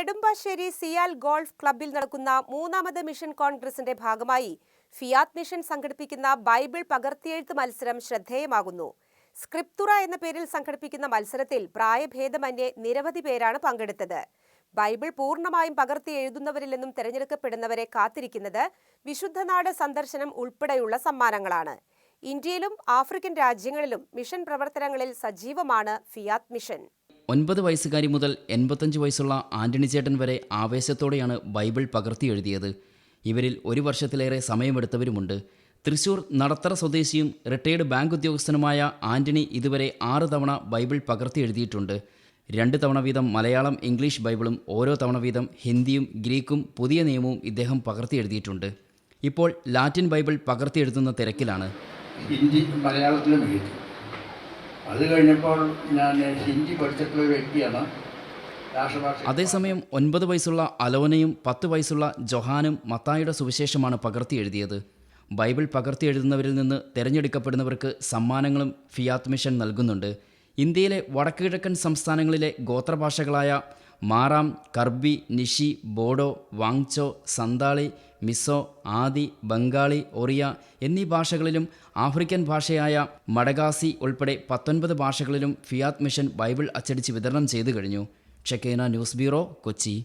Nedumbassery CIAL golf ക്ലബ്ബിൽ നടക്കുന്ന മൂന്നാമത് മിഷൻ കോൺഗ്രസിന്റെ ഭാഗമായി ഫിയാത്ത് മിഷൻ സംഘടിപ്പിക്കുന്ന ബൈബിൾ പകർത്തിയെഴുത്ത് മത്സരം ശ്രദ്ധേയമാകുന്നു. സ്ക്രിപ്തുറ എന്ന പേരിൽ സംഘടിപ്പിക്കുന്ന മത്സരത്തിൽ പ്രായഭേദമന്യേ നിരവധി പേരാണ് പങ്കെടുത്തത്. ബൈബിൾ പൂർണ്ണമായും പകർത്തി എഴുതുന്നവരിൽ നിന്നും തെരഞ്ഞെടുക്കപ്പെടുന്നവരെ കാത്തിരിക്കുന്നത് വിശുദ്ധനാട് സന്ദർശനം ഉൾപ്പെടെയുള്ള സമ്മാനങ്ങളാണ്. ഇന്ത്യയിലും ആഫ്രിക്കൻ രാജ്യങ്ങളിലും മിഷൻ പ്രവർത്തനങ്ങളിൽ സജീവമാണ് ഫിയാത്ത് മിഷൻ. 9 വയസ്സുകാരി മുതൽ 85 വയസ്സുള്ള ആന്റണി ചേട്ടൻ വരെ ആവേശത്തോടെയാണ് ബൈബിൾ പകർത്തി എഴുതിയത്. ഇവരിൽ 1 വർഷത്തിലേറെ സമയമെടുത്തവരുമുണ്ട്. തൃശൂർ നടത്തറ സ്വദേശിയും റിട്ടയേർഡ് ബാങ്ക് ഉദ്യോഗസ്ഥനുമായ ആന്റണി ഇതുവരെ 6 തവണ ബൈബിൾ പകർത്തി എഴുതിയിട്ടുണ്ട്. 2 തവണ വീതം മലയാളം, ഇംഗ്ലീഷ് ബൈബിളും ഓരോ തവണ വീതം ഹിന്ദിയും ഗ്രീക്കും പുതിയ നിയമവും ഇദ്ദേഹം പകർത്തി എഴുതിയിട്ടുണ്ട്. ഇപ്പോൾ ലാറ്റിൻ ബൈബിൾ പകർത്തി എഴുതുന്ന തിരക്കിലാണ്. ഹിന്ദി മലയാളത്തിലും എഴുതി. അത് കഴിഞ്ഞപ്പോൾ ഞാൻ ഹിന്ദി പഠിച്ചിട്ടുള്ള ഒരു വ്യക്തിയാണ്. അതേസമയം 9 വയസ്സുള്ള അലോനയും 10 വയസ്സുള്ള ജൊഹാനും മത്തായിയുടെ സുവിശേഷമാണ് പകർത്തി എഴുതിയത്. ബൈബിൾ പകർത്തി എഴുതുന്നവരിൽ നിന്ന് തിരഞ്ഞെടുക്കപ്പെടുന്നവർക്ക് സമ്മാനങ്ങളും ഫിയാത്ത് മിഷൻ നൽകുന്നുണ്ട്. ഇന്ത്യയിലെ വടക്കുകിഴക്കൻ സംസ്ഥാനങ്ങളിലെ ഗോത്രഭാഷകളായ മാറാം, കർബി, നിഷി, ബോഡോ, വാങ്ചോ, സന്താളി, മിസോ, ആദി, ബംഗാളി, ഒറിയ എന്നീ ഭാഷകളിലും ആഫ്രിക്കൻ ഭാഷയായ മഡഗാസി ഉൾപ്പെടെ 19 ഭാഷകളിലും ഫിയാത്ത് മിഷൻ ബൈബിൾ അച്ചടിച്ച് വിതരണം ചെയ്തു കഴിഞ്ഞു. ഷെക്കേന ന്യൂസ് ബ്യൂറോ, കൊച്ചി.